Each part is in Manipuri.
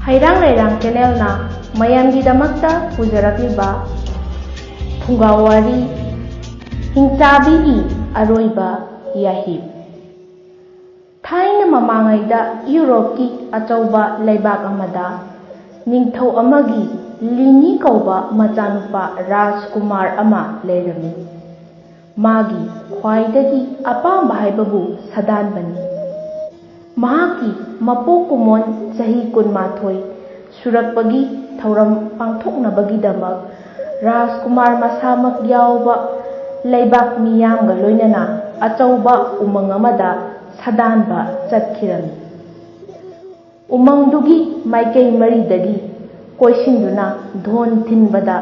Hairang Lairang Channelna mayamgꯤꯗꯃꯛꯇ ꯄꯨꯖꯔꯛꯂꯤꯕ ꯐꯨꯡꯒꯥꯋꯥꯔꯤ ꯍꯤꯡꯆꯥꯕꯤꯒꯤ ꯑꯔꯣꯏꯕ ꯌꯥꯍꯤꯞ ꯊꯥꯏꯅ ꯃꯃꯥꯡꯉꯩꯗ ꯌꯨꯔꯣꯞꯀꯤ ꯑꯆꯧꯕ ꯂꯩꯕꯥꯛ ꯑꯃꯗ ꯅꯤꯡꯊꯧ ꯑꯃꯒꯤ ꯂꯤꯅꯤ ꯀꯧꯕ ꯃꯆꯥꯅꯨꯄꯥ ꯔꯥꯖꯀꯨꯃꯥꯔ ꯑꯃ ꯂꯩꯔꯝꯃꯤ꯫ ꯃꯥꯒꯤ ꯈ꯭ꯋꯥꯏꯗꯒꯤ ꯑꯄꯥꯝꯕ ꯍꯥꯏꯕꯕꯨ ꯁꯥꯗꯥꯟꯕꯅꯤ꯫ ꯃꯍꯥꯛꯀꯤ ꯃꯄꯣꯛ ꯀꯨꯝꯑꯣꯟ ꯆꯍꯤ 12 ꯁꯨꯔꯛꯄꯒꯤ ꯊꯧꯔꯝ ꯄꯥꯡꯊꯣꯛꯅꯕꯒꯤꯗꯃꯛ ꯔꯥꯖꯀꯨꯃꯥꯔ ꯃꯁꯥꯃꯛ ꯌꯥꯎꯕ ꯂꯩꯕꯥꯛ ꯃꯤꯌꯥꯝꯒ ꯂꯣꯏꯅꯅ ꯑꯆꯧꯕ ꯎꯃꯪ ꯑꯃꯗ ꯁꯥꯗꯥꯟꯕ ꯆꯠꯈꯤꯔꯝꯃꯤ꯫ ꯎꯃꯪꯗꯨꯒꯤ ꯃꯥꯏꯀꯩ ꯃꯔꯤꯗꯒꯤ ꯀꯣꯏꯁꯤꯟꯗꯨꯅ ꯙꯣꯟ ꯊꯤꯟꯕꯗ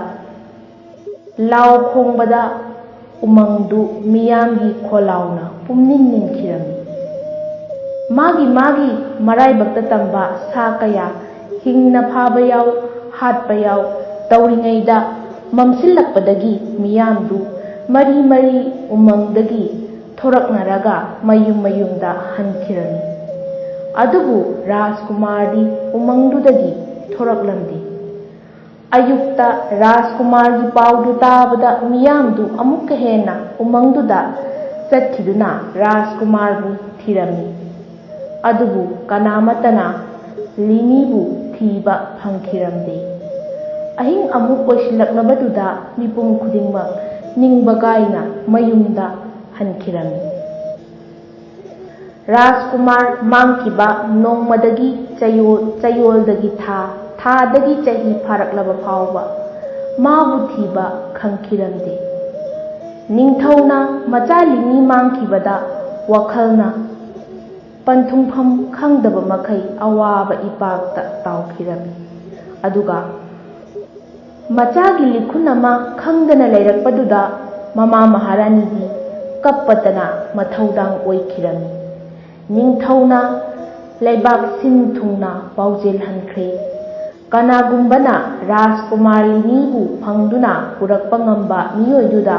ꯂꯥꯎ ꯈꯣꯡꯕꯗ ꯎꯃꯪꯗꯨ ꯃꯤꯌꯥꯝꯒꯤ ꯈꯣꯜꯂꯥꯎꯅ ꯄꯨꯝꯅꯤꯟ ꯅꯤꯟꯈꯤꯔꯝꯃꯤ꯫ ꯃꯥꯒꯤ ꯃꯔꯥꯏꯕꯛꯇ ꯇꯝꯕ ꯁꯥ ꯀꯌꯥ ꯍꯤꯡꯅ ꯐꯥꯕ ꯌꯥꯎ ꯍꯥꯠꯄ ꯌꯥꯎ ꯇꯧꯔꯤꯉꯩꯗ ꯃꯝꯁꯤꯜꯂꯛꯄꯗꯒꯤ ꯃꯤꯌꯥꯝꯗꯨ ꯃꯔꯤ ꯃꯔꯤ ꯎꯃꯪꯗꯒꯤ ꯊꯣꯔꯛꯅꯔꯒ ꯃꯌꯨꯝ ꯃꯌꯨꯝꯗ ꯍꯟꯈꯤꯔꯝꯃꯤ꯫ ꯑꯗꯨꯕꯨ ꯔꯥꯖꯀꯨꯃꯥꯔꯗꯤ ꯎꯃꯪꯗꯨꯗꯒꯤ ꯊꯣꯔꯛꯂꯝꯗꯦ꯫ ꯑꯌꯨꯛꯇ ꯔꯥꯖꯀꯨꯃꯥꯔꯒꯤ ꯄꯥꯎꯗꯨ ꯇꯥꯕꯗ ꯃꯤꯌꯥꯝꯗꯨ ꯑꯃꯨꯛꯀ ꯍꯦꯟꯅ ꯎꯃꯪꯗꯨꯗ ꯆꯠꯈꯤꯗꯨꯅ ꯔꯥꯖꯀꯨꯃꯥꯔꯕꯨ ꯊꯤꯔꯝꯃꯤ꯫ ꯑꯗꯨꯕꯨ ꯀꯅꯥꯃꯠꯇꯅ ꯂꯤꯅꯤꯕꯨ ꯊꯤꯕ ꯐꯪꯈꯤꯔꯝꯗꯦ꯫ ꯑꯍꯤꯡ ꯑꯃꯨꯛ ꯑꯣꯏꯁꯤꯜꯂꯛꯂꯕꯗꯨꯗ ꯃꯤꯄꯨꯝ ꯈꯨꯗꯤꯡꯃꯛ ꯅꯤꯡꯕ ꯀꯥꯏꯅ ꯃꯌꯨꯝꯗ ꯍꯟꯈꯤꯔꯝꯃꯤ꯫ ꯔꯥꯖꯀꯨꯃꯥꯔ ꯃꯥꯡꯈꯤꯕ ꯅꯣꯡꯃꯗꯒꯤ ꯆꯌꯣꯜꯗꯒꯤ ꯊꯥꯗꯒꯤ ꯆꯍꯤ ꯐꯥꯔꯛꯂꯕ ꯐꯥꯎꯕ ꯃꯥꯕꯨ ꯊꯤꯕ ꯈꯪꯈꯤꯔꯝꯗꯦ꯫ ꯅꯤꯡꯊꯧꯅ ꯃꯆꯥ ꯂꯤꯅꯤ ꯃꯥꯡꯈꯤꯕꯗ ꯋꯥꯈꯜꯅ ꯄꯟꯊꯨꯡꯐꯝ ꯈꯪꯗꯕ ꯃꯈꯩ ꯑꯋꯥꯕ ꯏꯄꯥꯛꯇ ꯇꯥꯎꯈꯤꯔꯝꯃꯤ꯫ ꯑꯗꯨꯒ ꯃꯆꯥꯒꯤ ꯂꯤꯈꯨꯟ ꯑꯃ ꯈꯪꯗꯅ ꯂꯩꯔꯛꯄꯗꯨꯗ ꯃꯃꯥ ꯃꯍꯥꯔꯥꯅꯤꯗꯤ ꯀꯞꯄꯇꯅ ꯃꯊꯧꯗꯥꯡ ꯑꯣꯏꯈꯤꯔꯝꯃꯤ꯫ ꯅꯤꯡꯊꯧꯅ ꯂꯩꯕꯥꯛ ꯁꯤꯟ ꯊꯨꯡꯅ ꯄꯥꯎꯖꯦꯜ ꯍꯟꯈ꯭ꯔꯦ꯫ ꯀꯅꯥꯒꯨꯝꯕꯅ ꯔꯥꯖꯀꯨꯃꯥꯔ ꯂꯤꯅꯤꯕꯨ ꯐꯪꯗꯨꯅ ꯄꯨꯔꯛꯄ ꯉꯝꯕ ꯃꯤꯑꯣꯏꯗꯨꯗ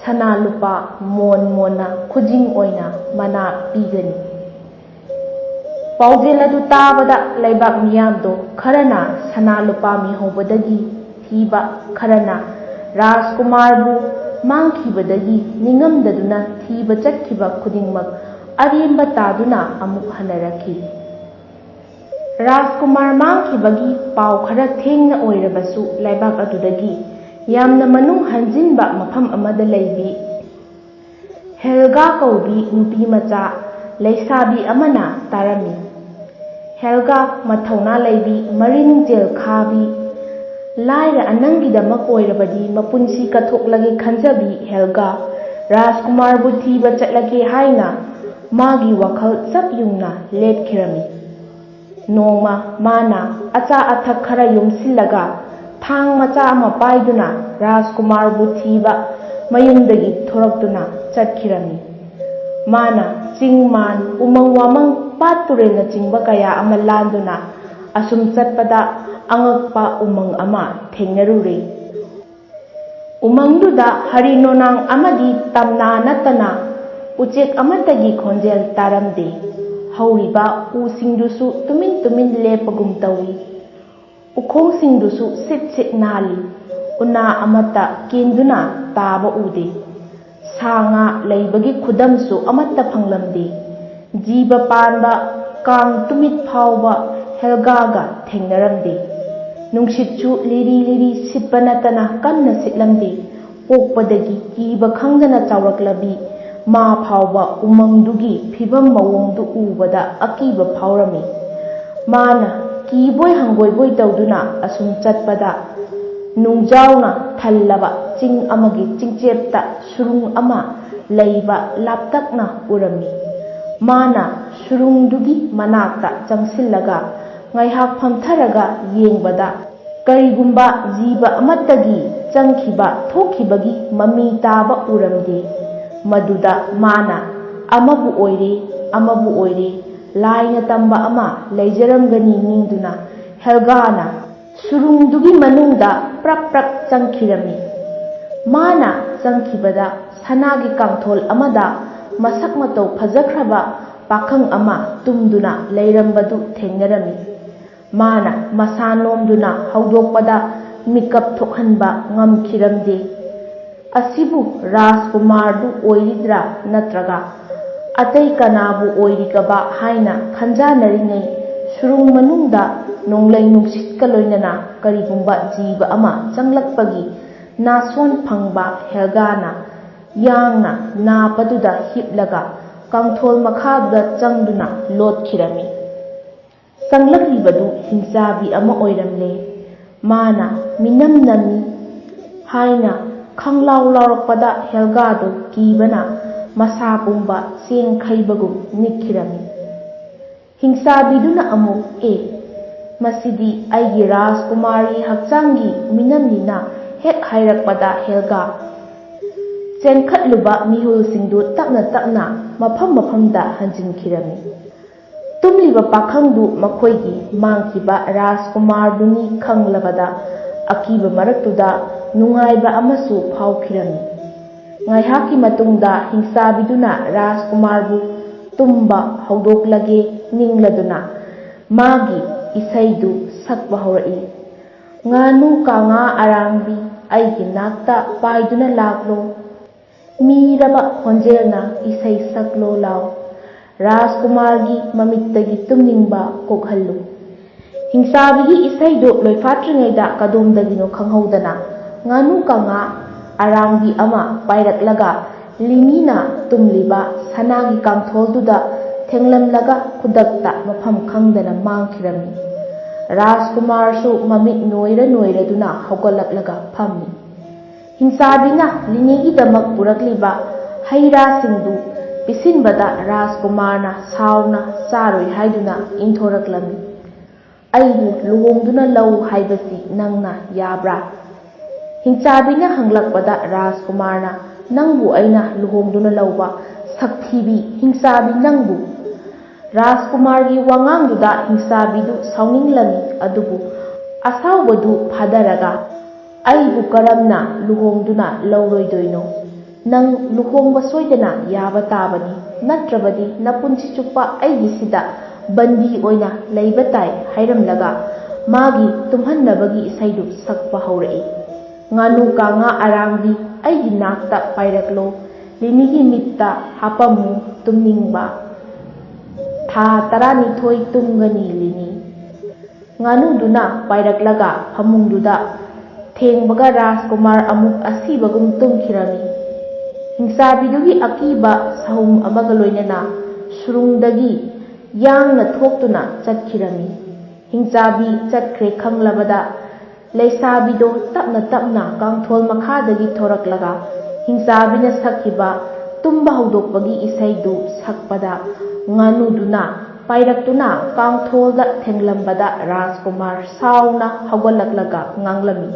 ꯁꯅꯥ ꯂꯨꯄꯥ ꯃꯣꯟ ꯃꯣꯟꯅ ꯈꯨꯖꯤꯡ ꯑꯣꯏꯅ ꯃꯅꯥ ꯄꯤꯒꯅꯤ꯫ ꯄꯥꯎꯖꯦꯜ ꯑꯗꯨ ꯇꯥꯕꯗ ꯂꯩꯕꯥꯛ ꯃꯤꯌꯥꯝꯗꯣ ꯈꯔꯅ ꯁꯅꯥ ꯂꯨꯄꯥ ꯃꯤꯍꯧꯕꯗꯒꯤ ꯊꯤꯕ, ꯈꯔꯅ ꯔꯥꯖꯀꯨꯃꯥꯔꯕꯨ ꯃꯥꯡꯈꯤꯕꯗꯒꯤ ꯅꯤꯡꯉꯝꯗꯗꯨꯅ ꯊꯤꯕ ꯆꯠꯈꯤꯕ ꯈꯨꯗꯤꯡꯃꯛ ꯑꯔꯦꯝꯕ ꯇꯥꯗꯨꯅ ꯑꯃꯨꯛ ꯍꯟꯅꯔꯛꯈꯤ꯫ ꯔꯥꯖꯀꯨꯃꯥꯔ ꯃꯥꯡꯈꯤꯕꯒꯤ ꯄꯥꯎ ꯈꯔ ꯊꯦꯡꯅ ꯑꯣꯏꯔꯕꯁꯨ ꯂꯩꯕꯥꯛ ꯑꯗꯨꯗꯒꯤ ꯌꯥꯝꯅ ꯃꯅꯨꯡ ꯍꯟꯖꯤꯟꯕ ꯃꯐꯝ ꯑꯃꯗ ꯂꯩꯕꯤ ꯍꯦꯜꯒꯥ ꯀꯧꯕꯤ ꯅꯨꯄꯤ ꯃꯆꯥ ꯂꯩꯁꯥꯕꯤ ꯑꯃꯅ ꯇꯥꯔꯝꯃꯤ꯫ ꯍꯦꯜꯒꯥ ꯃꯊꯧꯅꯥ ꯂꯩꯕꯤ, ꯃꯔꯤꯟꯖꯦꯜ ꯈꯥꯕꯤ, ꯂꯥꯏꯔ ꯑꯅꯪꯒꯤꯗꯃꯛ ꯑꯣꯏꯔꯕꯗꯤ ꯃꯄꯨꯟꯁꯤ ꯀꯠꯊꯣꯛꯂꯒꯦ ꯈꯟꯖꯕꯤ ꯍꯦꯜꯒꯥ ꯔꯥꯖꯀꯨꯃꯥꯔꯕꯨ ꯊꯤꯕ ꯆꯠꯂꯒꯦ ꯍꯥꯏꯅ ꯃꯥꯒꯤ ꯋꯥꯈꯜ ꯆꯞ ꯌꯨꯡꯅ ꯂꯦꯞꯈꯤꯔꯝꯃꯤ꯫ ꯅꯣꯡꯃ ꯃꯥꯅ ꯑꯆꯥ ꯑꯊꯛ ꯈꯔ ꯌꯣꯝꯁꯤꯜꯂꯒ ꯊꯥꯡ ꯃꯆꯥ ꯑꯃ ꯄꯥꯏꯗꯨꯅ ꯔꯥꯖꯀꯨꯃꯥꯔꯕꯨ ꯊꯤꯕ ꯃꯌꯨꯝꯗꯒꯤ ꯊꯣꯔꯛꯇꯨꯅ ꯆꯠꯈꯤꯔꯝꯃꯤ꯫ ꯃꯥꯅ ꯆꯤꯡ ꯃꯥꯟ, ꯎꯃꯪ ꯋꯥꯃꯪ, ꯄꯥꯠ ꯇꯨꯔꯦꯜꯅꯆꯤꯡꯕ ꯀꯌా ꯑꯃ ꯂꯥꯟꯗꯨꯅ ꯑꯁꯨꯝ ꯆꯠꯄꯗ ꯑꯉꯛꯄ ꯎꯃꯪ ꯑꯃ ꯊꯦꯡꯅꯔꯨꯔꯦ꯫ ꯎꯃꯪꯗꯨꯗ ꯍꯔꯤ ꯅꯣꯡꯅꯥꯡ ꯑꯃꯗꯤ ꯇꯝꯅꯥ ꯅꯠꯇꯅ ꯎꯆꯦꯛ ꯑꯃꯠꯇꯒꯤ ꯈꯣꯟꯖꯦꯜ ꯇꯥꯔꯝꯗꯦ꯫ ꯍꯧꯔꯤꯕ ꯎꯁꯤꯡꯗꯨꯁꯨ ꯇꯨꯃꯤꯟ ꯇꯨꯃꯤꯟ ꯂꯦꯞꯄꯒꯨꯝ ꯇꯧꯏ꯫ ꯎꯈꯣꯡꯁꯤꯡꯗꯨꯁꯨ ꯁꯤꯠ ꯁꯤꯠ ꯅꯥꯜꯂꯤ꯫ ꯎꯅꯥ ꯑꯃꯠꯇ ꯀꯦꯟꯗꯨꯅ ꯇꯥꯕ ꯎꯗꯦ꯫ ꯁꯥ ꯉꯥ ꯂꯩꯕꯒꯤ ꯈꯨꯗꯝꯁꯨ ꯑꯃꯠꯇ ꯐꯪꯂꯝꯗꯦ꯫ ꯖꯤꯕ ꯄꯥꯟꯕ ꯀꯥꯡ ꯇꯨꯃꯤꯠ ꯐꯥꯎꯕ ꯍꯦꯜꯒꯥꯒ ꯊꯦꯡꯅꯔꯝꯗꯦ꯫ ꯅꯨꯡꯁꯤꯠꯁꯨ ꯂꯤꯔꯤ ꯂꯤꯔꯤ ꯁꯤꯠꯄ ꯅꯠꯇꯅ ꯀꯟꯅ ꯁꯤꯠꯂꯝꯗꯦ꯫ ꯄꯣꯛꯄꯗꯒꯤ ꯀꯤꯕ ꯈꯪꯗꯅ ꯆꯥꯎꯔꯛꯂꯕꯤ ꯃꯥ ꯐꯥꯎꯕ ꯎꯃꯪꯗꯨꯒꯤ ꯐꯤꯚꯝ ꯃꯑꯣꯡꯗꯨ ꯎꯕꯗ ꯑꯀꯤꯕ ꯐꯥꯎꯔꯝꯃꯤ꯫ ꯃꯥꯅ ꯀꯤꯕꯣꯏ ꯍꯪꯒꯣꯏꯕꯣꯏ ꯇꯧꯗꯨꯅ ꯑꯁꯨꯝ ꯆꯠꯄꯗ ꯅꯨꯡꯖꯥꯎꯅ ꯊꯜꯂꯕ ꯆꯤꯡ ꯑꯃꯒꯤ ꯆꯤꯡꯆꯦꯞꯇ ꯁꯨꯔꯨꯡ ꯑꯃ ꯂꯩꯕ ꯂꯥꯞꯇꯛꯅ ꯎꯔꯝꯃꯤ꯫ ꯃꯥꯅ ꯁꯨꯔꯨꯡꯗꯨꯒꯤ ꯃꯅꯥꯛꯇ ꯆꯪꯁꯤꯜꯂꯒ ꯉꯥꯏꯍꯥꯛ ꯐꯝꯊꯔꯒ ꯌꯦꯡꯕꯗ ꯀꯔꯤꯒꯨꯝꯕ ꯖꯤꯕ ꯑꯃꯠꯇꯒꯤ ꯆꯪꯈꯤꯕ ꯊꯣꯛꯈꯤꯕꯒꯤ ꯃꯃꯤ ꯇꯥꯕ ꯎꯔꯝꯗꯦ꯫ ꯃꯗꯨꯗ ꯃꯥꯅ ꯑꯃꯕꯨ ꯑꯣꯏꯔꯦ ꯂꯥꯏꯅ ꯇꯝꯕ ꯑꯃ ꯂꯩꯖꯔꯝꯒꯅꯤ ꯅꯤꯡꯗꯨꯅ ꯍꯦꯜꯒꯥꯅ ꯁꯨꯔꯨꯡꯗꯨꯒꯤ ꯃꯅꯨꯡꯗ ꯄ꯭ꯔꯛ ꯄ꯭ꯔꯛ ꯆꯪꯈꯤꯔꯝꯃꯤ꯫ ꯃꯥꯅ ꯆꯪꯈꯤꯕꯗ ꯁꯅꯥꯒꯤ ꯀꯥꯡꯊꯣꯜ ꯑꯃꯗ ꯃꯁꯛ ꯃꯇꯧ ꯐꯖꯈ꯭ꯔꯕ ꯄꯥꯈꯪ ꯑꯃ ꯇꯨꯝꯗꯨꯅ ꯂꯩꯔꯝꯕꯗꯨ ꯊꯦꯡꯅꯔꯝꯃꯤ꯫ ꯃꯥꯅ ꯃꯁꯥ ꯅꯣꯝꯗꯨꯅ ꯍꯧꯗꯣꯛꯄꯗ ꯃꯤꯀꯞ ꯊꯣꯛꯍꯟꯕ ꯉꯝꯈꯤꯔꯝꯗꯦ꯫ ꯑꯁꯤꯕꯨ ꯔꯥꯖꯀꯨꯃꯥꯔꯗꯨ ꯑꯣꯏꯔꯤꯗ꯭ꯔꯥ ꯅꯠꯇ꯭ꯔꯒ ꯑꯇꯩ ꯀꯅꯥꯕꯨ ꯑꯣꯏꯔꯤꯒꯕ ꯍꯥꯏꯅ ꯈꯟꯖꯥꯅꯔꯤꯉꯩ ꯁꯨꯔꯨꯡ ꯃꯅꯨꯡꯗ ꯅꯣꯡꯂꯩ ꯅꯨꯡꯁꯤꯠꯀ ꯂꯣꯏꯅꯅ ꯀꯔꯤꯒꯨꯝꯕ ꯖꯤꯕ ꯑꯃ ꯆꯪꯂꯛꯄꯒꯤ ꯅꯥꯁꯣꯟ ꯐꯪꯕ ꯍꯦꯜꯒꯥꯅ ꯌꯥꯡꯅ ꯅꯥꯄꯗꯨꯗ ꯍꯤꯞꯂꯒ ꯀꯥꯡꯊꯣꯜ ꯃꯈꯥꯗꯨꯗ ꯆꯪꯗꯨꯅ ꯂꯣꯠꯈꯤꯔꯝꯃꯤ꯫ ꯆꯪꯂꯛꯂꯤꯕꯗꯨ ꯍꯤꯡꯆꯥꯕꯤ ꯑꯃ ꯑꯣꯏꯔꯝꯂꯦ꯫ ꯃꯥꯅ ꯃꯤꯅꯝ ꯅꯝꯃꯤ ꯍꯥꯏꯅ ꯈꯪꯂꯥꯎ ꯂꯥꯎꯔꯛꯄꯗ ꯍꯦꯜꯒꯥꯗꯨ ꯀꯤꯕꯅ ꯃꯁꯥ ꯄꯨꯝꯕ ꯆꯦꯡ ꯈꯩꯕꯒꯨꯝ ꯅꯤꯛꯈꯤꯔꯝꯃꯤ꯫ ꯍꯤꯡꯆꯥꯕꯤꯗꯨꯅ ꯑꯃꯨꯛ ꯃꯁꯤꯗꯤ ꯑꯩꯒꯤ ꯔꯥꯖꯀꯨꯃꯥꯔꯤ ꯍꯛꯆꯥꯡꯒꯤ ꯃꯤꯅꯝꯅꯤꯅ ꯍꯦꯛ ꯍꯥꯏꯔꯛꯄꯗ ꯍꯦꯜꯒꯥ ꯆꯦꯟꯈꯠꯂꯨꯕ ꯃꯤꯍꯨꯜꯁꯤꯡꯗꯨ ꯇꯞꯅ ꯇꯞꯅ ꯃꯐꯝ ꯃꯐꯝꯗ ꯍꯟꯖꯤꯟꯈꯤꯔꯝꯃꯤ꯫ ꯇꯨꯝꯂꯤꯕ ꯄꯥꯈꯪꯗꯨ ꯃꯈꯣꯏꯒꯤ ꯃꯥꯡꯈꯤꯕ ꯔꯥꯖꯀꯨꯃꯥꯔꯗꯨꯅꯤ ꯈꯪꯂꯕꯗ ꯑꯀꯤꯕ ꯃꯔꯛꯇꯨꯗ ꯅꯨꯡꯉꯥꯏꯕ ꯑꯃꯁꯨ ꯐꯥꯎꯈꯤꯔꯝꯃꯤ꯫ ꯉꯥꯏꯍꯥꯛꯀꯤ ꯃꯇꯨꯡꯗ ꯍꯤꯡꯆꯥꯕꯤꯗꯨꯅ ꯔꯥꯖꯀꯨꯃꯥꯔꯕꯨ ꯇꯨꯝꯕ ꯍꯧꯗꯣꯛꯂꯒꯦ ꯅꯤꯡꯂꯗꯨꯅ ꯃꯥꯒꯤ ꯏꯁꯩꯗꯨ ꯁꯛꯄ ꯍꯧꯔꯛꯏ꯫ ꯉꯥꯅꯨ ꯀꯥꯡꯉꯥ ꯑꯔꯥꯡꯕꯤ ꯑꯩꯒꯤ ꯅꯥꯛꯇ ꯄꯥꯏꯗꯨꯅ ꯂꯥꯛꯂꯣ, ꯃꯤꯔꯕ ꯈꯣꯟꯖꯦꯜꯅ ꯏꯁꯩ ꯁꯛꯂꯣ ꯂꯥꯎ, ꯔꯥꯖꯀꯨꯃꯥꯔꯒꯤ ꯃꯃꯤꯠꯇꯒꯤ ꯇꯨꯝꯅꯤꯡꯕ ꯀꯣꯛꯍꯜꯂꯨ꯫ ꯍꯤꯡꯆꯥꯕꯤꯒꯤ ꯏꯁꯩꯗꯨ ꯂꯣꯏꯐꯥꯠꯇ꯭ꯔꯤꯉꯩꯗ ꯀꯗꯣꯝꯗꯒꯤꯅꯣ ꯈꯪꯍꯧꯗꯅ ꯉꯥꯅꯨ ꯀꯥꯡꯉꯥ ꯑꯔꯥꯡꯕꯤ ꯑꯃ ꯄꯥꯏꯔꯛꯂꯒ ꯂꯤꯅꯤꯅ ꯇꯨꯝꯂꯤꯕ ꯁꯅꯥꯒꯤ ꯀꯥꯡꯊꯣꯜꯗꯨꯗ ꯊꯦꯡꯂꯝꯂꯒ ꯈꯨꯗꯛꯇ ꯃꯐꯝ ꯈꯪꯗꯅ ꯃꯥꯡꯈꯤꯔꯝꯃꯤ꯫ ꯔꯥꯖꯀꯨꯃꯥꯔꯁꯨ ꯃꯃꯤꯠ ꯅꯣꯏꯔ ꯅꯣꯏꯔꯗꯨꯅ ꯍꯧꯒꯠꯂꯛꯂꯒ ꯐꯝꯃꯤ꯫ ꯍꯤꯡꯆꯥꯕꯤꯅ ꯂꯤꯅꯤꯒꯤꯗꯃꯛ ꯄꯨꯔꯛꯂꯤꯕ ꯍꯩ ꯔꯥꯁꯤꯡꯗꯨ ꯄꯤꯁꯤꯟꯕꯗ ꯔꯥꯖꯀꯨꯃꯥꯔꯅ ꯁꯥꯎꯅ ꯆꯥꯔꯣꯏ ꯍꯥꯏꯗꯨꯅ ꯏꯟꯊꯣꯔꯛꯂꯝꯃꯤ꯫ ꯑꯩꯕꯨ ꯂꯨꯍꯣꯡꯗꯨꯅ ꯂꯧ ꯍꯥꯏꯕꯁꯤ ꯅꯪꯅ ꯌꯥꯕ꯭ꯔꯥ? ꯍꯤꯡꯆꯥꯕꯤꯅ ꯍꯪꯂꯛꯄꯗ ꯔꯥꯖꯀꯨꯃꯥꯔꯅ ꯅꯪꯕꯨ ꯑꯩꯅ ꯂꯨꯍꯣꯡꯗꯨꯅ ꯂꯧꯕ ꯁꯛꯊꯤꯕꯤ ꯍꯤꯡꯆꯥꯕꯤ ꯅꯪꯕꯨ! ꯔꯥꯖꯀꯨꯃꯥꯔꯒꯤ ꯋꯥꯉꯥꯡꯗꯨꯗ ꯍꯤꯡꯆꯥꯕꯤꯗꯨ ꯁꯥꯎꯅꯤꯡꯂꯝꯃꯤ꯫ ꯑꯗꯨꯕꯨ ꯑꯁꯥꯎꯕꯗꯨ ꯐꯥꯗꯔꯒ ꯑꯩꯕꯨ ꯀꯔꯝꯅ ꯂꯨꯍꯣꯡꯗꯨꯅ ꯂꯧꯔꯣꯏꯗꯣꯏꯅꯣ? ꯅꯪ ꯂꯨꯍꯣꯡꯕ ꯁꯣꯏꯗꯅ ꯌꯥꯕ ꯇꯥꯕꯅꯤ, ꯅꯠꯇ꯭ꯔꯕꯗꯤ ꯅꯄꯨꯟꯁꯤ ꯆꯨꯞꯄ ꯑꯩꯒꯤꯁꯤꯗ ꯕꯟꯗꯤ ꯑꯣꯏꯅ ꯂꯩꯕ ꯇꯥꯏ ꯍꯥꯏꯔꯝꯂꯒ ꯃꯥꯒꯤ ꯇꯨꯝꯍꯟꯅꯕꯒꯤ ꯏꯁꯩꯗꯨ ꯁꯛꯄ ꯍꯧꯔꯛꯏ꯫ ꯉꯥꯅꯨ ꯀꯥꯡꯉꯥ ꯑꯔꯥꯡꯕꯤ ꯑꯩꯒꯤ ꯅꯥꯛꯇ ꯄꯥꯏꯔꯛꯂꯣ, ꯂꯤꯅꯤꯒꯤ ꯃꯤꯠꯇ ꯍꯥꯞꯄꯝꯃꯨ ꯇꯨꯝꯅꯤꯡꯕ, ꯊꯥ 12 ꯇꯨꯝꯒꯅꯤ ꯂꯤꯅꯤ꯫ ꯉꯥꯅꯨꯗꯨꯅ ꯄꯥꯏꯔꯛꯂꯒ ꯐꯃꯨꯡꯗꯨꯗ ꯊꯦꯡꯕꯒ ꯔꯥꯖꯀꯨꯃꯥꯔ ꯑꯃꯨꯛ ꯑꯁꯤꯕꯒꯨꯝ ꯇꯨꯝꯈꯤꯔꯝꯃꯤ꯫ ꯍꯤꯡꯆꯥꯕꯤꯗꯨꯒꯤ ꯑꯀꯤꯕ ꯁꯍꯨꯝ ꯑꯃꯒ ꯂꯣꯏꯅꯅ ꯁꯨꯔꯨꯡꯗꯒꯤ ꯌꯥꯡꯅ ꯊꯣꯛꯇꯨꯅ ꯆꯠꯈꯤꯔꯝꯃꯤ꯫ ꯍꯤꯡꯆꯥꯕꯤ ꯆꯠꯈ꯭ꯔꯦ ꯈꯪꯂꯕꯗ ꯂꯩꯁꯥꯕꯤꯗꯣ ꯇꯞꯅ ꯇꯞꯅ ꯀꯥꯡꯊꯣꯜ ꯃꯈꯥꯗꯒꯤ ꯊꯣꯔꯛꯂꯒ ꯍꯤꯡꯆꯥꯕꯤꯅ ꯁꯛꯈꯤꯕ ꯇꯨꯝꯕ ꯍꯧꯗꯣꯛꯄꯒꯤ ꯏꯁꯩꯗꯨ ꯁꯛꯄꯗ ꯉꯥꯅꯨꯗꯨꯅ ꯄꯥꯏꯔꯛꯇꯨꯅ ꯀꯥꯡꯊꯣꯜꯗ ꯊꯦꯡꯂꯝꯕꯗ ꯔꯥꯖꯀꯨꯃꯥꯔ ꯁꯥꯎꯅ ꯍꯧꯒꯠꯂꯛꯂꯒ ꯉꯥꯡꯂꯝꯃꯤ꯫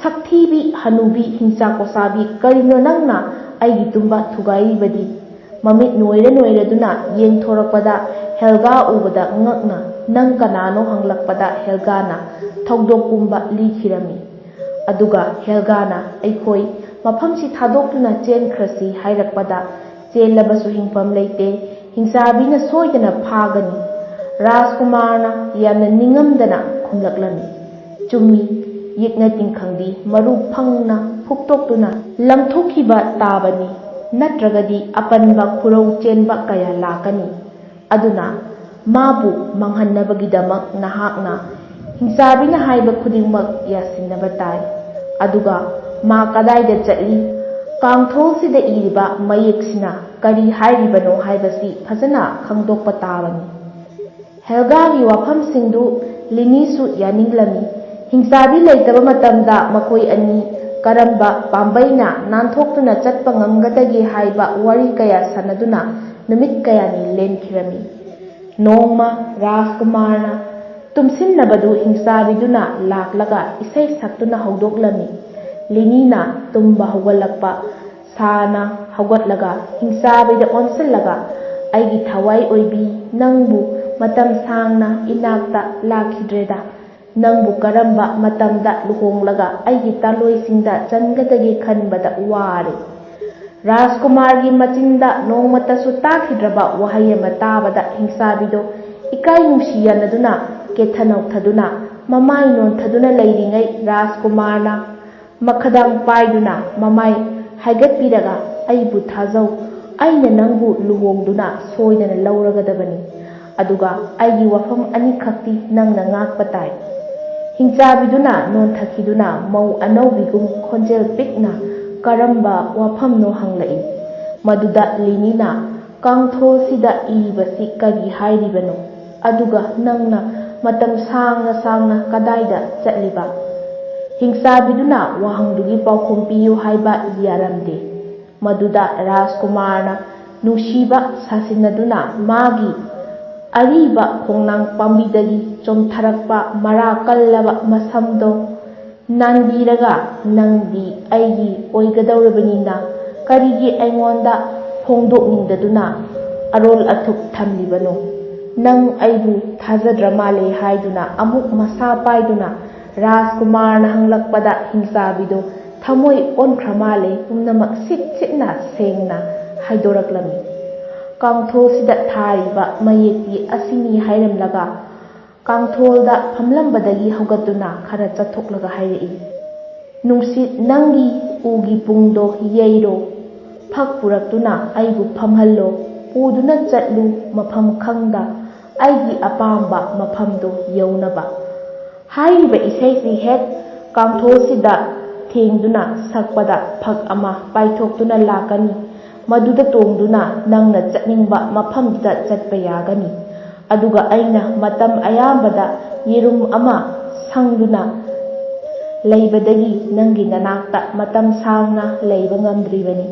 ꯁꯛꯊꯤꯕꯤ ꯍꯅꯨꯕꯤ ꯍꯤꯡꯆꯥ ꯀꯣꯁꯥꯕꯤ, ꯀꯔꯤꯅꯣ ꯅꯪꯅ ꯑꯩꯒꯤ ꯇꯨꯝꯕ ꯊꯨꯒꯥꯏꯔꯤꯕꯗꯤ? ꯃꯃꯤꯠ ꯅꯣꯏꯔ ꯅꯣꯏꯔꯗꯨꯅ ꯌꯦꯡꯊꯣꯔꯛꯄꯗ ꯍꯦꯜꯒꯥ ꯎꯕꯗ ꯉꯛꯅ ꯅꯪ ꯀꯅꯥꯅꯣ ꯍꯪꯂꯛꯄꯗ ꯍꯦꯜꯒꯥꯅ ꯊꯧꯗꯣꯛ ꯄꯨꯝꯕ ꯂꯤꯈꯤꯔꯝꯃꯤ꯫ ꯑꯗꯨꯒ ꯍꯦꯜꯒꯥꯅ ꯑꯩꯈꯣꯏ ꯃꯐꯝꯁꯤ ꯊꯥꯗꯣꯛꯇꯨꯅ ꯆꯦꯟꯈ꯭ꯔꯁꯤ ꯍꯥꯏꯔꯛꯄꯗ ꯆꯦꯜꯂꯕꯁꯨ ꯍꯤꯡꯐꯝ ꯂꯩꯇꯦ, ꯍꯤꯡꯆꯥꯕꯤꯅ ꯁꯣꯏꯗꯅ ꯐꯥꯒꯅꯤ꯫ ꯔꯥꯖꯀꯨꯃꯥꯔꯅ ꯌꯥꯝꯅ ꯅꯤꯡꯉꯝꯗꯅ ꯈꯨꯝꯂꯛꯂꯝꯃꯤ꯫ ꯆꯨꯝꯃꯤ, ꯌꯦꯛꯅ ꯇꯤꯡꯈꯪꯗꯤ ꯃꯔꯨ ꯐꯪꯅ ꯐꯨꯛꯇꯣꯛꯇꯨꯅ ꯂꯪꯊꯣꯛꯈꯤꯕ ꯇꯥꯕꯅꯤ, ꯅꯠꯇ꯭ꯔꯒꯗꯤ ꯑꯄꯟꯕ ꯈꯨꯔꯧ ꯆꯦꯟꯕ ꯀꯌꯥ ꯂꯥꯛꯀꯅꯤ꯫ ꯑꯗꯨꯅ ꯃꯥꯕꯨ ꯃꯥꯡꯍꯟꯅꯕꯒꯤꯗꯃꯛ ꯅꯍꯥꯛꯅ ꯍꯤꯡꯆꯥꯕꯤꯅ ꯍꯥꯏꯕ ꯈꯨꯗꯤꯡꯃꯛ ꯌꯥꯁꯤꯟꯅꯕ ꯇꯥꯏ꯫ ꯑꯗꯨꯒ ꯃꯥ ꯀꯗꯥꯏꯗ ꯆꯠꯂꯤ, ꯀꯥꯡꯊꯣꯜꯁꯤꯗ ꯏꯔꯤꯕ ꯃꯌꯦꯛꯁꯤꯅ ꯀꯔꯤ ꯍꯥꯏꯔꯤꯕꯅꯣ ꯍꯥꯏꯕꯁꯤ ꯐꯖꯅ ꯈꯪꯗꯣꯛꯄ ꯇꯥꯕꯅꯤ꯫ ꯍꯦꯜꯒꯥꯒꯤ ꯋꯥꯐꯝꯁꯤꯡꯗꯨ ꯂꯤꯅꯤꯁꯨ ꯌꯥꯅꯤꯡꯂꯝꯃꯤ꯫ ꯍꯤꯡꯆꯥꯕꯤ ꯂꯩꯇꯕ ꯃꯇꯝꯗ ꯃꯈꯣꯏ ꯑꯅꯤ ꯀꯔꯝꯕ ꯄꯥꯝꯕꯩꯅ ꯅꯥꯟꯊꯣꯛꯇꯨꯅ ꯆꯠꯄ ꯉꯝꯒꯗꯒꯦ ꯍꯥꯏꯕ ꯋꯥꯔꯤ ꯀꯌꯥ ꯁꯥꯅꯗꯨꯅ ꯅꯨꯃꯤꯠ ꯀꯌꯥꯅꯤ ꯂꯦꯟꯈꯤꯔꯝꯃꯤ꯫ ꯅꯣꯡꯃ ꯔꯥꯖꯀꯨꯃꯥꯔꯅ ꯇꯨꯝꯁꯤꯟꯅꯕꯗꯨ ꯍꯤꯡꯆꯥꯕꯤꯗꯨꯅ ꯂꯥꯛꯂꯒ ꯏꯁꯩ ꯁꯛꯇꯨꯅ ꯍꯧꯗꯣꯛꯂꯝꯃꯤ꯫ ꯂꯤꯅꯤꯅ ꯇꯨꯝꯕ ꯍꯧꯒꯠꯂꯛꯄ ꯁꯥꯅ ꯍꯧꯒꯠꯂꯒ ꯍꯤꯡꯆꯥꯕꯤꯗ ꯑꯣꯟꯁꯤꯜꯂꯒ ꯑꯩꯒꯤ ꯊꯋꯥꯏ ꯑꯣꯏꯕꯤ, ꯅꯪꯕꯨ ꯃꯇꯝ ꯁꯥꯡꯅ ꯏꯅꯥꯛꯇ ꯂꯥꯛꯈꯤꯗ꯭ꯔꯦꯗ, ꯅꯪꯕꯨ ꯀꯔꯝꯕ ꯃꯇꯝꯗ ꯂꯨꯍꯣꯡꯂꯒ ꯑꯩꯒꯤ ꯇꯥꯂꯣꯏꯁꯤꯡꯗ ꯆꯟꯒꯗꯒꯦ ꯈꯟꯕꯗ ꯋꯥꯔꯦ꯫ ꯔꯥꯖꯀꯨꯃꯥꯔꯒꯤ ꯃꯆꯤꯟꯗ ꯅꯣꯡꯃꯇꯁꯨ ꯇꯥꯈꯤꯗ꯭ꯔꯕ ꯋꯥꯍꯩ ꯑꯃ ꯇꯥꯕꯗ ꯍꯤꯡꯆꯥꯕꯤꯗꯣ ꯏꯀꯥꯏ ꯅꯨꯡꯁꯤ ꯌꯥꯅꯗꯨꯅ ꯀꯦꯊꯅꯧꯊꯗꯨꯅ ꯃꯃꯥꯏ ꯅꯣꯟꯊꯗꯨꯅ ꯂꯩꯔꯤꯉꯩ ꯔꯥꯖꯀꯨꯃꯥꯔꯅ ꯃꯈꯗꯥꯡ ꯄꯥꯏꯗꯨꯅ ꯃꯃꯥꯏ ꯍꯥꯏꯒꯠꯄꯤꯔꯒ ꯑꯩꯕꯨ ꯊꯥꯖꯧ, ꯑꯩꯅ ꯅꯪꯕꯨ ꯂꯨꯍꯣꯡꯗꯨꯅ ꯁꯣꯏꯗꯅ ꯂꯧꯔꯒꯗꯕꯅꯤ, ꯑꯗꯨꯒ ꯑꯩꯒꯤ ꯋꯥꯐꯝ ꯑꯅꯤꯈꯛꯇꯤ ꯅꯪꯅ ꯉꯥꯛꯄ ꯇꯥꯏ꯫ ꯍꯤꯡꯆꯥꯕꯤꯗꯨꯅ ꯅꯣꯟꯊꯈꯤꯗꯨꯅ ꯃꯧ ꯑꯅꯧꯕꯤꯒꯨꯝ ꯈꯣꯟꯖꯦꯜ ꯄꯤꯛꯅ ꯀꯔꯝꯕ ꯋꯥꯐꯝꯅꯣ ꯍꯪꯂꯛꯏ꯫ ꯃꯗꯨꯗ ꯂꯤꯅꯤꯅ ꯀꯥꯡꯊꯣꯜꯁꯤꯗ ꯏꯔꯤꯕꯁꯤ ꯀꯔꯤ ꯍꯥꯏꯔꯤꯕꯅꯣ? ꯑꯗꯨꯒ ꯅꯪꯅ ꯃꯇꯝ ꯁꯥꯡꯅ ꯁꯥꯡꯅ ꯀꯗꯥꯏꯗ ꯆꯠꯂꯤꯕ? ꯍꯤꯡꯆꯥꯕꯤꯗꯨꯅ ꯋꯥꯍꯪꯗꯨꯒꯤ ꯄꯥꯎꯈꯨꯝ ꯄꯤꯌꯨ ꯍꯥꯏꯕ ꯌꯥꯔꯝꯗꯦ꯫ ꯃꯗꯨꯗ ꯔꯥꯖꯀꯨꯃꯥꯔꯅ ꯅꯨꯡꯁꯤꯕ ꯁꯥꯁꯤꯟꯅꯗꯨꯅ ꯃꯥꯒꯤ ꯑꯔꯤꯕ ꯈꯣꯡꯅꯥꯡ ꯄꯥꯝꯕꯤꯗꯒꯤ ꯆꯣꯡꯊꯔꯛꯄ ꯃꯔꯥ ꯀꯜꯂꯕ ꯃꯁꯝꯗꯣ ꯅꯥꯟꯕꯤꯔꯒ, ꯅꯪꯗꯤ ꯑꯩꯒꯤ ꯑꯣꯏꯒꯗꯧꯔꯕꯅꯤꯅ ꯀꯔꯤꯒꯤ ꯑꯩꯉꯣꯟꯗ ꯐꯣꯡꯗꯣꯛꯅꯤꯡꯗꯗꯨꯅ ꯑꯔꯣꯜ ꯑꯊꯨꯞ ꯊꯝꯂꯤꯕꯅꯣ? ꯅꯪ ꯑꯩꯕꯨ ꯊꯥꯖꯗ꯭ꯔ ꯃꯥꯜꯂꯦ ꯍꯥꯏꯗꯨꯅ ꯑꯃꯨꯛ ꯃꯁꯥ ꯄꯥꯏꯗꯨꯅ ꯔꯥꯖꯀꯨꯃꯥꯔꯅ ꯍꯪꯂꯛꯄꯗ ꯍꯤꯡꯆꯥꯕꯤꯗꯣ ꯊꯃꯣꯏ ꯑꯣꯟꯈ꯭ꯔ ꯃꯥꯜꯂꯦ ꯄꯨꯝꯅꯃꯛ ꯁꯤꯠ ꯁꯤꯠꯅ ꯁꯦꯡꯅ ꯍꯥꯏꯗꯣꯔꯛꯂꯝꯃꯤ꯫ ꯀꯥꯡꯊꯣꯜꯁꯤꯗ ꯊꯥꯔꯤꯕ ꯃꯌꯦꯛꯇꯤ ꯑꯁꯤꯅꯤ ꯍꯥꯏꯔꯝꯂꯒ ꯀꯥꯡꯊꯣꯜꯗ ꯐꯝꯂꯝꯕꯗꯒꯤ ꯍꯧꯒꯠꯇꯨꯅ ꯈꯔ ꯆꯠꯊꯣꯛꯂꯒ ꯍꯥꯏꯔꯛꯏ꯫ ꯅꯨꯡꯁꯤꯠ, ꯅꯪꯒꯤ ꯎꯒꯤ ꯄꯨꯡꯗꯣ ꯌꯩꯔꯣ, ꯐꯛ ꯄꯨꯔꯛꯇꯨꯅ ꯑꯩꯕꯨ ꯐꯝꯍꯜꯂꯣ, ꯄꯨꯗꯨꯅ ꯆꯠꯂꯨ ꯃꯐꯝ ꯈꯪꯗ ꯑꯩꯒꯤ ꯑꯄꯥꯝꯕ ꯃꯐꯝꯗꯣ ꯌꯧꯅꯕ꯫ ꯍꯥꯏꯔꯤꯕ ꯏꯁꯩꯁꯤ ꯍꯦꯛ ꯀꯥꯡꯊꯣꯜꯁꯤꯗ ꯊꯦꯡꯗꯨꯅ ꯁꯛꯄꯗ ꯐꯛ ꯑꯃ ꯄꯥꯏꯊꯣꯛꯇꯨꯅ ꯂꯥꯛꯀꯅꯤ, ꯃꯗꯨꯗ ꯇꯣꯡꯗꯨꯅ ꯅꯪꯅ ꯆꯠꯅꯤꯡꯕ ꯃꯐꯝꯗꯨꯗ ꯆꯠꯄ ꯌꯥꯒꯅꯤ, ꯑꯗꯨꯒ ꯑꯩꯅ ꯃꯇꯝ ꯑꯌꯥꯝꯕꯗ ꯌꯦꯔꯨꯝ ꯑꯃ ꯁꯪꯗꯨꯅ ꯂꯩꯕꯗꯒꯤ ꯅꯪꯒꯤ ꯅꯅꯥꯛꯇ ꯃꯇꯝ ꯁꯥꯡꯅ ꯂꯩꯕ ꯉꯝꯗ꯭ꯔꯤꯕꯅꯤ꯫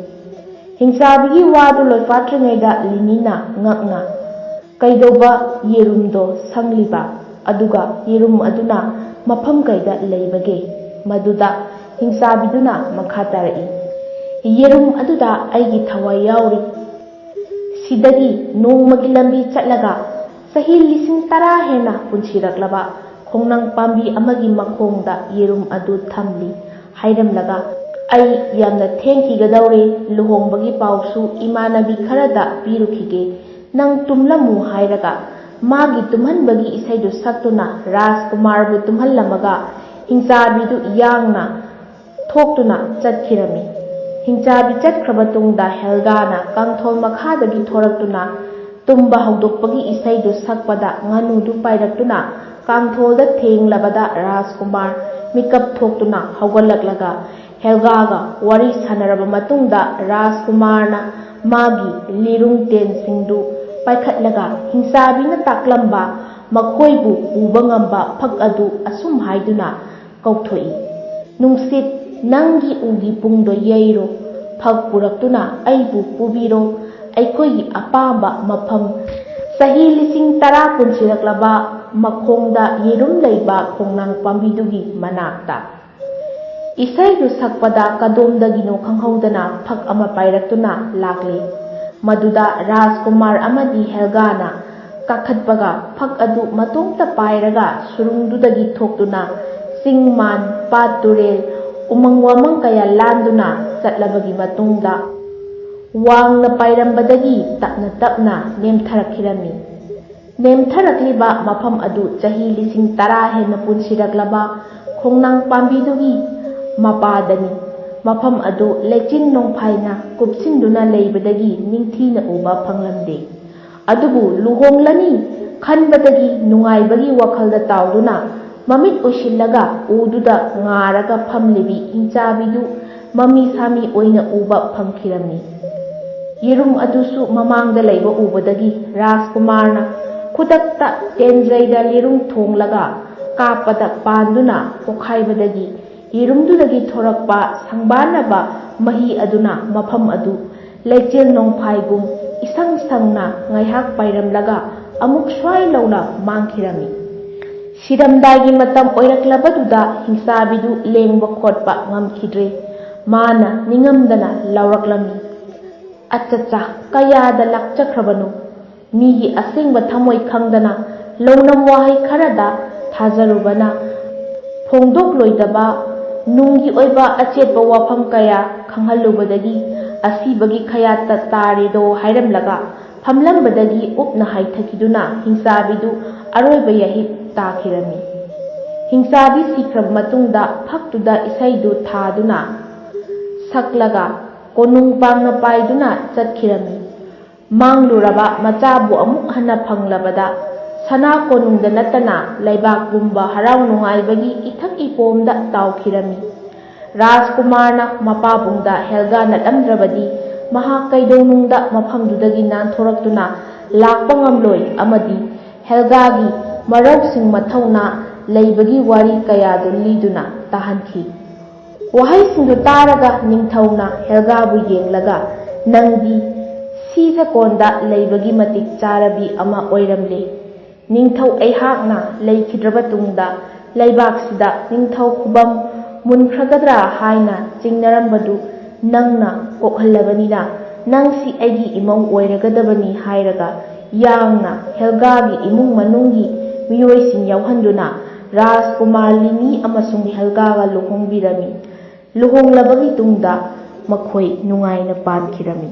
ꯍꯤꯡꯆꯥꯕꯤꯒꯤ ꯋꯥꯗꯨ ꯂꯣꯏꯐꯥꯠꯇ꯭ꯔꯤꯉꯩꯗ ꯂꯤꯅꯤꯅ ꯉꯛꯅ ꯀꯩꯗꯧꯕ ꯌꯦꯔꯨꯝꯗꯣ ꯁꯪꯂꯤꯕ? ꯑꯗꯨꯒ ꯌꯦꯔꯨꯝ ꯑꯗꯨꯅ ꯃꯐꯝ ꯀꯩꯗ ꯂꯩꯕꯒꯦ? ꯃꯗꯨꯗ ꯍꯤꯡꯆꯥꯕꯤꯗꯨꯅ ꯃꯈꯥ ꯇꯥꯔꯛꯏ꯫ ꯌꯦꯔꯨꯝ ꯑꯗꯨꯗ ꯑꯩꯒꯤ ꯊꯋꯥꯏ ꯌꯥꯎꯔꯤ꯫ ꯁꯤꯗꯒꯤ ꯅꯣꯡꯃꯒꯤ ꯂꯝꯕꯤ ꯆꯠꯂꯒ ꯆꯍꯤ 10,000 ꯍꯦꯟꯅ ꯄꯨꯟꯁꯤꯔꯛꯂꯕ ꯈꯣꯡꯅꯥꯡ ꯄꯥꯝꯕꯤ ꯑꯃꯒꯤ ꯃꯈꯣꯡꯗ ꯌꯦꯔꯨꯝ ꯑꯗꯨ ꯊꯝꯂꯤ ꯍꯥꯏꯔꯝꯂꯒ ꯑꯩ ꯌꯥꯝꯅ ꯊꯦꯡꯈꯤꯒꯗꯧꯔꯦ, ꯂꯨꯍꯣꯡꯕꯒꯤ ꯄꯥꯎꯁꯨ ꯏꯃꯥꯟꯅꯕꯤ ꯈꯔꯗ ꯄꯤꯔꯨꯈꯤꯒꯦ, ꯅꯪ ꯇꯨꯝꯂꯝꯃꯨ ꯍꯥꯏꯔꯒ ꯃꯥꯒꯤ ꯇꯨꯝꯍꯟꯕꯒꯤ ꯏꯁꯩꯗꯨ ꯁꯛꯇꯨꯅ ꯔꯥꯖꯀꯨꯃꯥꯔꯕꯨ ꯇꯨꯝꯍꯜꯂꯝꯃꯒ ꯍꯤꯡꯆꯥꯕꯤꯗꯨ ꯌꯥꯡꯅ ꯊꯣꯛꯇꯨꯅ ꯆꯠꯈꯤꯔꯝꯃꯤ꯫ ꯍꯤꯡꯆꯥꯕꯤ ꯆꯠꯈ꯭ꯔꯕ ꯇꯨꯡꯗ ꯍꯦꯜꯒꯥꯅ ꯀꯥꯡꯊꯣꯜ ꯃꯈꯥꯗꯒꯤ ꯊꯣꯔꯛꯇꯨꯅ ꯇꯨꯝꯕ ꯍꯧꯗꯣꯛꯄꯒꯤ ꯏꯁꯩꯗꯨ ꯁꯛꯄꯗ ꯉꯥꯅꯨꯗꯨ ꯄꯥꯏꯔꯛꯇꯨꯅ ꯀꯥꯡꯊꯣꯜꯗ ꯊꯦꯡꯂꯕꯗ ꯔꯥꯖꯀꯨꯃꯥꯔ ꯃꯤꯀꯞ ꯊꯣꯛꯇꯨꯅ ꯍꯧꯒꯠꯂꯛꯂꯒ ꯍꯦꯜꯒꯥꯒ ꯋꯥꯔꯤ ꯁꯥꯟꯅꯔꯕ ꯃꯇꯨꯡꯗ ꯔꯥꯖꯀꯨꯃꯥꯔꯅ ꯃꯥꯒꯤ ꯂꯤꯔꯨꯡꯇꯦꯟꯁꯤꯡꯗꯨ ꯄꯥꯏꯈꯠꯂꯒ ꯍꯤꯡꯆꯥꯕꯤꯅ ꯇꯥꯛꯂꯝꯕ ꯃꯈꯣꯏꯕꯨ ꯎꯕ ꯉꯝꯕ ꯐꯛ ꯑꯗꯨ ꯑꯁꯨꯝ ꯍꯥꯏꯗꯨꯅ ꯀꯧꯊꯣꯛꯏ꯫ ꯅꯨꯡꯁꯤꯠ, ꯅꯪꯒꯤ ꯎꯒꯤ ꯄꯨꯡꯗꯣ ꯌꯩꯔꯣ, ꯐꯛ ꯄꯨꯔꯛꯇꯨꯅ ꯑꯩꯕꯨ ꯄꯨꯕꯤꯔꯣ ꯑꯩꯈꯣꯏꯒꯤ ꯑꯄꯥꯝꯕ ꯃꯐꯝ, ꯆꯍꯤ 10,000 ꯄꯨꯟꯁꯤꯔꯛꯂꯕ ꯃꯈꯣꯡꯗ ꯌꯦꯔꯨꯝ ꯂꯩꯕ ꯈꯣꯡꯅꯥꯡ ꯄꯥꯝꯕꯤꯗꯨꯒꯤ ꯃꯅꯥꯛꯇ꯫ ꯏꯁꯩꯗꯨ ꯁꯛꯄꯗ ꯀꯗꯣꯝꯗꯒꯤꯅꯣ ꯈꯪꯍꯧꯗꯅ ꯐꯛ ꯑꯃ ꯄꯥꯏꯔꯛꯇꯨꯅ ꯂꯥꯛꯂꯦ꯫ ꯃꯗꯨꯗ ꯔꯥꯖꯀꯨꯃꯥꯔ ꯑꯃꯗꯤ ꯍꯦꯜꯒꯥꯅ ꯀꯥꯈꯠꯄꯒ ꯐꯛ ꯑꯗꯨ ꯃꯇꯣꯝꯇ ꯄꯥꯏꯔꯒ ꯁꯨꯔꯨꯡꯗꯨꯗꯒꯤ ꯊꯣꯛꯇꯨꯅ ꯆꯤꯡ ꯃꯥꯟ, ꯄꯥꯠ ꯇꯨꯔꯦꯜ, ꯎꯃꯪ ꯋꯥꯃꯪ ꯀꯌꯥ ꯂꯥꯟꯗꯨꯅ ꯆꯠꯂꯕꯒꯤ ꯃꯇꯨꯡꯗ ꯋꯥꯡꯅ ꯄꯥꯏꯔꯝꯕꯗꯒꯤ ꯇꯞꯅ ꯇꯞꯅ ꯅꯦꯝꯊꯔꯛꯈꯤꯔꯝꯃꯤ꯫ ꯅꯦꯝꯊꯔꯛꯂꯤꯕ ꯃꯐꯝ ꯑꯗꯨ ꯆꯍꯤ 10,000 ꯍꯦꯟꯅ ꯄꯨꯟꯁꯤꯔꯛꯂꯕ ꯈꯣꯡꯅꯥꯡ ꯄꯥꯝꯕꯤꯗꯨꯒꯤ ꯃꯄꯥꯗꯅꯤ꯫ ꯃꯐꯝ ꯑꯗꯨ ꯂꯩꯆꯤꯜ ꯅꯣꯡꯐꯥꯏꯅ ꯀꯨꯞꯁꯤꯟꯗꯨꯅ ꯂꯩꯕꯗꯒꯤ ꯅꯤꯡꯊꯤꯅ ꯎꯕ ꯐꯪꯂꯝꯗꯦ꯫ ꯑꯗꯨꯕꯨ ꯂꯨꯍꯣꯡꯂꯅꯤ ꯈꯟꯕꯗꯒꯤ ꯅꯨꯡꯉꯥꯏꯕꯒꯤ ꯋꯥꯈꯜꯗ ꯇꯥꯎꯗꯨꯅ ꯃꯃꯤꯠ ꯎꯏꯁꯤꯜꯂꯒ ꯎꯗꯨꯗ ꯉꯥꯔꯒ ꯐꯝꯂꯤꯕꯤ ꯍꯤꯡꯆꯥꯕꯤꯗꯨ ꯃꯃꯤ ꯁꯥꯃꯤ ꯑꯣꯏꯅ ꯎꯕ ꯐꯪꯈꯤꯔꯝꯃꯤ꯫ ꯌꯦꯔꯨꯝ ꯑꯗꯨꯁꯨ ꯃꯃꯥꯡꯗ ꯂꯩꯕ ꯎꯕꯗꯒꯤ ꯔꯥꯖꯀꯨꯃꯥꯔꯅ ꯈꯨꯗꯛꯇ ꯇꯦꯟꯖꯩꯗ ꯂꯤꯔꯨꯡ ꯊꯣꯡꯂꯒ ꯀꯥꯞꯄꯗ ꯄꯥꯟꯗꯨꯅ ꯄꯣꯈꯥꯏꯕꯗꯒꯤ ꯌꯦꯔꯨꯝꯗꯨꯗꯒꯤ ꯊꯣꯔꯛꯄ ꯁꯪꯕꯥꯟꯅꯕ ꯃꯍꯤ ꯑꯗꯨꯅ ꯃꯐꯝ ꯑꯗꯨ ꯂꯩꯆꯤꯜ ꯅꯣꯡꯐꯥꯏꯒꯨꯝ ꯏꯁꯪ ꯁꯪꯅ ꯉꯥꯏꯍꯥꯛ ꯄꯥꯏꯔꯝꯂꯒ ꯑꯃꯨꯛ ꯁ꯭ꯋꯥꯏ ꯂꯧꯅ ꯃꯥꯡꯈꯤꯔꯝꯃꯤ꯫ ꯁꯤꯔꯝꯗꯥꯏꯒꯤ ꯃꯇꯝ ꯑꯣꯏꯔꯛꯂꯕꯗꯨꯗ ꯍꯤꯡꯆꯥꯕꯤꯗꯨ ꯂꯦꯡꯕ ꯈꯣꯠꯄ ꯉꯝꯈꯤꯗ꯭ꯔꯦ꯫ ꯃꯥꯅ ꯅꯤꯡꯉꯝꯗꯅ ꯂꯥꯎꯔꯛꯂꯝꯃꯤ, ꯑꯆꯆꯥ, ꯀꯌꯥꯗ ꯂꯥꯛꯆꯈ꯭ꯔꯕꯅꯣ? ꯃꯤꯒꯤ ꯑꯁꯦꯡꯕ ꯊꯃꯣꯏ ꯈꯪꯗꯅ ꯂꯧꯅꯝ ꯋꯥꯍꯩ ꯈꯔꯗ ꯊꯥꯖꯔꯨꯕꯅ ꯐꯣꯡꯗꯣꯛꯂꯣꯏꯗꯕ ꯅꯨꯡꯒꯤ ꯑꯣꯏꯕ ꯑꯆꯦꯠꯄ ꯋꯥꯐꯝ ꯀꯌꯥ ꯈꯪꯍꯜꯂꯨꯕꯗꯒꯤ ꯑꯁꯤꯕꯒꯤ ꯈꯌꯥꯠꯇ ꯇꯥꯔꯦꯗꯣ ꯍꯥꯏꯔꯝꯂꯒ ꯐꯝꯂꯝꯕꯗꯒꯤ ꯎꯞꯅ ꯍꯥꯏꯊꯈꯤꯗꯨꯅ ꯍꯤꯡꯆꯥꯕꯤꯗꯨ ꯑꯔꯣꯏꯕ ꯌꯥꯍꯤꯞ ꯇꯥꯈꯤꯔꯝꯃꯤ꯫ ꯍꯤꯡꯆꯥꯕꯤ ꯁꯤꯈ꯭ꯔꯕ ꯃꯇꯨꯡꯗ ꯐꯛꯇꯨꯗ ꯏꯁꯩꯗꯨ ꯊꯥꯗꯨꯅ ꯁꯛꯂꯒ ꯀꯣꯅꯨꯡ ꯄꯥꯡꯅ ꯄꯥꯏꯗꯨꯅ ꯆꯠꯈꯤꯔꯝꯃꯤ꯫ ꯃꯥꯡꯂꯨꯔꯕ ꯃꯆꯥꯕꯨ ꯑꯃꯨꯛ ꯍꯟꯅ ꯐꯪꯂꯕꯗ ꯁꯅꯥ ꯀꯣꯅꯨꯡꯗ ꯅꯠꯇꯅ ꯂꯩꯕꯥꯛ ꯄꯨꯝꯕ ꯍꯔꯥꯎ ꯅꯨꯡꯉꯥꯏꯕꯒꯤ ꯏꯊꯛ ꯏꯄꯣꯝꯗ ꯇꯥꯎꯈꯤꯔꯝꯃꯤ꯫ ꯔꯥꯖꯀꯨꯃꯥꯔꯅ ꯃꯄꯥꯕꯨꯡꯗ ꯍꯦꯜꯒꯥ ꯅꯠꯂꯝꯗ꯭ꯔꯕꯗꯤ ꯃꯍꯥꯛ ꯀꯩꯗꯧꯅꯨꯡꯗ ꯃꯐꯝꯗꯨꯗꯒꯤ ꯅꯥꯟꯊꯣꯔꯛꯇꯨꯅ ꯂꯥꯛꯄ ꯉꯝꯂꯣꯏ ꯑꯃꯗꯤ ꯍꯦꯜꯒꯥꯒꯤ ꯃꯔꯧꯁꯤꯡ ꯃꯊꯧꯅꯥ ꯂꯩꯕꯒꯤ ꯋꯥꯔꯤ ꯀꯌꯥꯗꯨ ꯂꯤꯗꯨꯅ ꯇꯥꯍꯟꯈꯤ꯫ ꯋꯥꯍꯩꯁꯤꯡꯗꯨ ꯇꯥꯔꯒ ꯅꯤꯡꯊꯧꯅ ꯍꯦꯜꯒꯥꯕꯨ ꯌꯦꯡꯂꯒ "ꯅꯪꯗꯤ ꯁꯤꯁꯀꯣꯟꯗ ꯂꯩꯕꯒꯤ ꯃꯇꯤꯛ ꯆꯥꯔꯕꯤ ꯑꯃ ꯑꯣꯏꯔꯝꯂꯦ꯫ ꯅꯤꯡꯊꯧ ꯑꯩꯍꯥꯛꯅ ꯂꯩꯈꯤꯗ꯭ꯔꯕ ꯇꯨꯡꯗ ꯂꯩꯕꯥꯛꯁꯤꯗ ꯅꯤꯡꯊꯧ ꯈꯨꯕꯝ ꯃꯨꯟꯈ꯭ꯔꯒꯗ꯭ꯔꯥ ꯍꯥꯏꯅ ꯆꯤꯡꯅꯔꯝꯕꯗꯨ ꯅꯪꯅ ꯀꯣꯛꯍꯜꯂꯕꯅꯤꯅ ꯅꯪꯁꯤ ꯑꯩꯒꯤ ꯏꯃꯧ ꯑꯣꯏꯔꯒꯗꯕꯅꯤ" ꯍꯥꯏꯔꯒ ꯌꯥꯡꯅ ꯍꯦꯜꯒꯥꯒꯤ ꯏꯃꯨꯡ ꯃꯅꯨꯡꯒꯤ ꯃꯤꯑꯣꯏꯁꯤꯡ ꯌꯥꯎꯍꯟꯗꯨꯅ ꯔꯥꯖꯀꯨꯃꯥꯔ ꯂꯤꯅꯤ ꯑꯃꯁꯨꯡ ꯍꯦꯜꯒꯥꯒ ꯂꯨꯍꯣꯡꯕꯤꯔꯝꯃꯤ꯫ ꯂꯨꯍꯣꯡꯂꯕꯒꯤ ꯇꯨꯡꯗ ꯃꯈꯣꯏ ꯅꯨꯡꯉꯥꯏꯅ ꯄꯥꯟꯈꯤꯔꯝꯃꯤ꯫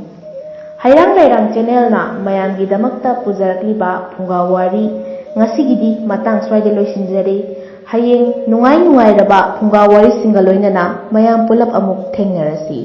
ꯍꯩꯔꯥꯡ ꯂꯩꯔꯥꯡ ꯆꯦꯅꯦꯜꯅ ꯃꯌꯥꯝꯒꯤꯗꯃꯛꯇ ꯄꯨꯖꯔꯛꯂꯤꯕ ꯐꯨꯡꯒꯥꯋꯥꯔꯤ ꯉꯁꯤꯒꯤꯗꯤ ꯃꯇꯥꯡ ꯁ꯭ꯋꯥꯏꯗ ꯂꯣꯏꯁꯤꯟꯖꯔꯦ꯫ ꯍꯌꯦꯡ ꯅꯨꯡꯉꯥꯏꯔꯕ ꯐꯨꯡꯒꯥ ꯋꯥꯔꯤꯁꯤꯡꯒ ꯂꯣꯏꯅꯅ ꯃꯌꯥꯝ ꯄꯨꯂꯞ ꯑꯃꯨꯛ ꯊꯦꯡꯅꯔꯁꯤ꯫